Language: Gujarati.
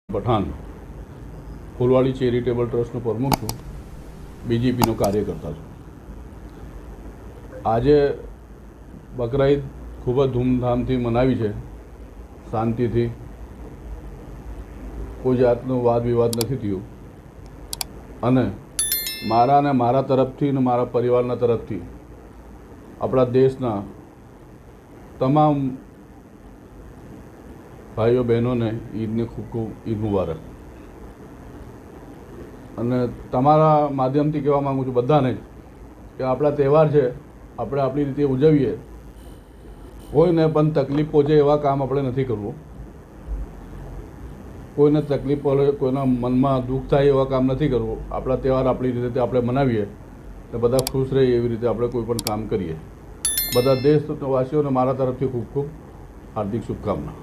પઠાણ ફૂલવાડી ચેરિટેબલ ટ્રસ્ટનો પ્રમુખ છું, બીજેપીનો કાર્યકર્તા છું। આજે બકરા ઈદ ખૂબ જ ધૂમધામથી મનાવી છે, શાંતિથી, કોઈ જાતનો વાદ વિવાદ નથી થયો અને મારા તરફથી અને મારા પરિવારના તરફથી આપણા દેશના તમામ ભાઈઓ બહેનોને ઈદની ખૂબ ખૂબ ઈદ મુબારક। અને તમારા માધ્યમથી કહેવા માગું છું બધાને કે આપણા તહેવાર છે, આપણે આપણી રીતે ઉજવીએ, કોઈને પણ તકલીફ પહોંચે એવા કામ આપણે નથી કરવું, કોઈને તકલીફ પડે, કોઈના મનમાં દુઃખ થાય એવા કામ નથી કરવું। આપણા તહેવાર આપણી રીતે આપણે મનાવીએ અને બધા ખુશ રહે એવી રીતે આપણે કોઈ પણ કામ કરીએ। બધા દેશવાસીઓને મારા તરફથી ખૂબ ખૂબ હાર્દિક શુભકામના।